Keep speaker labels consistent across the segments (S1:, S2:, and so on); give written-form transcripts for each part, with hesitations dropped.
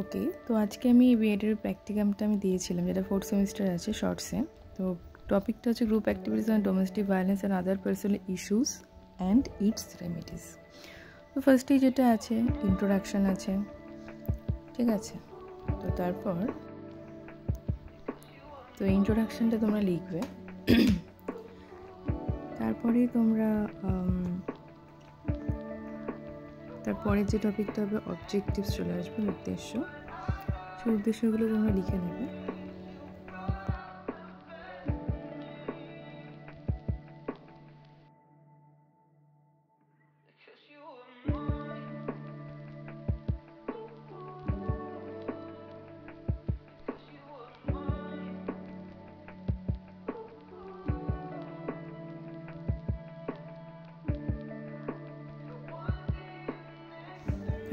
S1: ওকে, তো আজকে আমি বিএডের প্র্যাকটিকামটা আমি দিয়েছিলাম, যেটা 4th সেমিস্টার আছে শর্টসে। তো টপিকটা হচ্ছে group activities on domestic violence and other personal issues and it's remedies. তো ফার্স্টেই যেটা আছে ইন্ট্রোডাকশান আছে, ঠিক আছে। তো তারপর ইন্ট্রোডাকশানটা তোমরা লিখবে। তারপরে যে টপিকটা হবে অবজেক্টিভস চলে আসবে, উদ্দেশ্য। সেই উদ্দেশ্যগুলো তোমরা লিখে নেবে।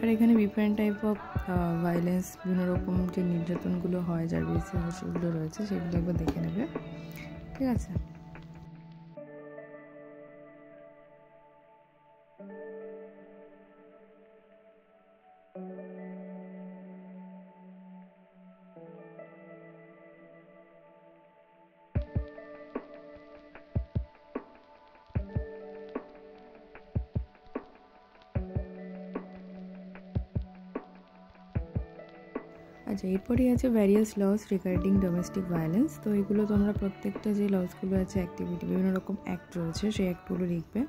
S1: আর এখানে ডিফারেন্ট টাইপ অফ ভায়োলেন্স, বিভিন্ন রকম যে নির্যাতনগুলো হয়, যার বেশি হয় সেগুলো রয়েছে, সেগুলো একবার দেখে নেবে, ঠিক আছে। আচ্ছা, এরপরেই আছে various laws regarding domestic violence. তো এগুলো তোমরা প্রত্যেকটা যে লসগুলো আছে, অ্যাক্টিভিটি, বিভিন্ন রকম অ্যাক্ট রয়েছে, সেই অ্যাক্টগুলো লিখবে।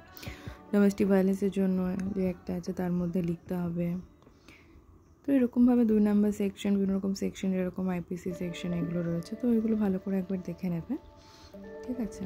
S1: ডোমেস্টিক ভায়োলেন্সের জন্য যে একটা আছে তার মধ্যে লিখতে হবে। তো এরকমভাবে 2 নম্বর সেকশন, বিভিন্ন রকম সেকশন, এরকম আইপিসি সেকশন এগুলো রয়েছে। তো এগুলো ভালো করে একবার দেখে নেবে, ঠিক আছে।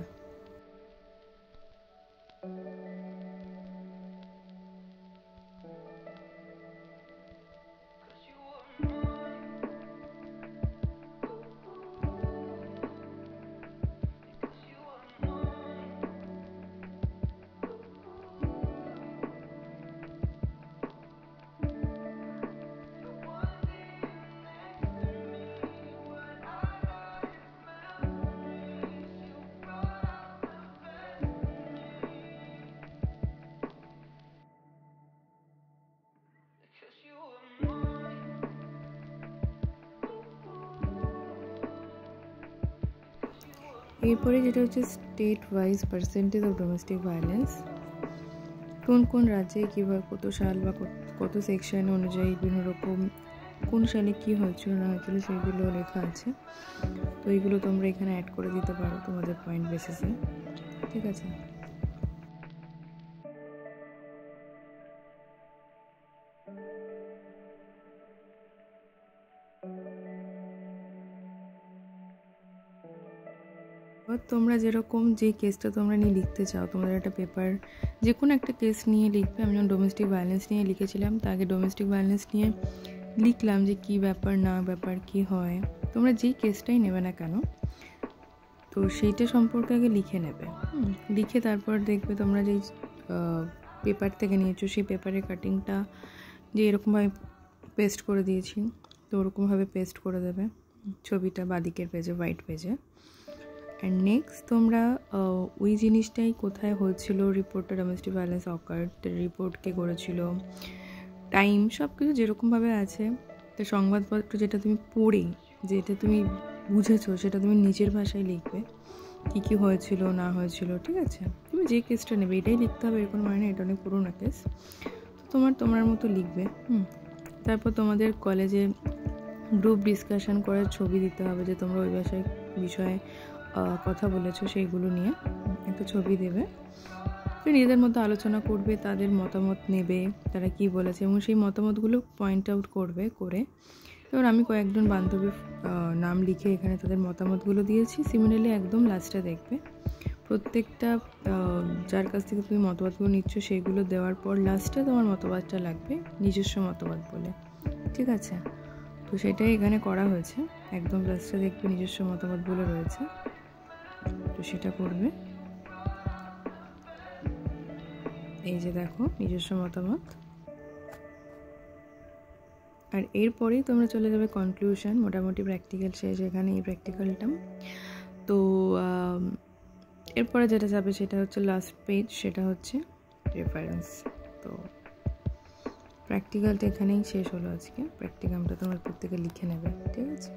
S1: এরপরে যেটা হচ্ছে state wise percentage of domestic violence, কোন কোন রাজ্যে কীভাবে, কত সাল বা কত সেকশন অনুযায়ী বিভিন্ন রকম কোন সালে কী হয়েছিল না হয়েছিল সেগুলো লেখা আছে। তো এইগুলো তোমরা এখানে অ্যাড করে দিতে পারো তোমাদের পয়েন্ট বেসিসে, ঠিক আছে। তোমরা যেরকম যে কেসটা তোমরা নিয়ে লিখতে চাও, তোমাদের একটা পেপার যে কোনো একটা কেস নিয়ে লিখবে। আমি যখন ডোমেস্টিক ভায়োলেন্স নিয়ে লিখেছিলাম, তা আগে ডোমেস্টিক ভায়োলেন্স নিয়ে লিখলাম যে কী ব্যাপার না ব্যাপার কী হয়। তোমরা যেই কেসটাই নেবে না কেন, তো সেইটা সম্পর্কে আগে লিখে নেবে। লিখে তারপর দেখবে তোমরা যেই পেপার থেকে নিয়েছো, সেই পেপারের কাটিংটা যে এরকমভাবে পেস্ট করে দিয়েছি, তো ওরকমভাবে পেস্ট করে দেবে ছবিটা বাদিকের পেজে, হোয়াইট পেজে। অ্যান্ড নেক্সট তোমরা ওই জিনিসটাই কোথায় হয়েছিল, রিপোর্টটা ডোমেস্টিক ভায়োলেন্স অকার্ড, রিপোর্ট কে করেছিল, টাইম, সব কিছু যেরকমভাবে আছে। তো সংবাদপত্র যেটা তুমি পড়ে, যেটা তুমি বুঝেছো, সেটা তুমি নিজের ভাষায় লিখবে, কী কী হয়েছিল না হয়েছিল, ঠিক আছে। তুমি যে কেসটা নেবে এটাই লিখতে হবে, এরকম মানে না এটা অনেক পুরোনো কেস। তো তোমার মতো লিখবে। তারপর তোমাদের কলেজে গ্রুপ ডিসকাশন করে ছবি দিতে হবে, যে তোমরা ওই বিষয়ে কথা বলেছো, সেইগুলো নিয়ে একটা ছবি দেবে। তো নিজেদের মধ্যে আলোচনা করবে, তাদের মতামত নেবে, তারা কি বলেছে, এবং সেই মতামতগুলো পয়েন্ট আউট করবে। এবার আমি কয়েকজন বান্ধবীর নাম লিখে এখানে তাদের মতামতগুলো দিয়েছি। সিমিলারলি একদম লাস্টে দেখবে প্রত্যেকটা যার কাছ থেকে তুমি মতামতগুলো নিচ্ছ সেইগুলো দেওয়ার পর লাস্টে তোমার মতবাদটা লাগবে নিজস্ব মতবাদ বলে, ঠিক আছে। তো সেটাই এখানে করা হয়েছে, একদম লাস্টে দেখবে নিজস্ব মতামতগুলো রয়েছে, তো সেটা করবে। এই যে দেখো নিজস্ব মতামত। আর এরপরেই তোমরা চলে যাবে কনক্লুশন, মোটামুটি প্র্যাকটিক্যাল শেষ এখানে এই প্র্যাকটিক্যালটা। তো এরপরে যেটা যাবে সেটা হচ্ছে লাস্ট পেজ, সেটা হচ্ছে রেফারেন্স। তো প্র্যাকটিক্যালটা এখানেই শেষ হলো আজকে। প্র্যাকটিক্যালটা তোমরা প্রত্যেকে লিখে নেবে, ঠিক আছে?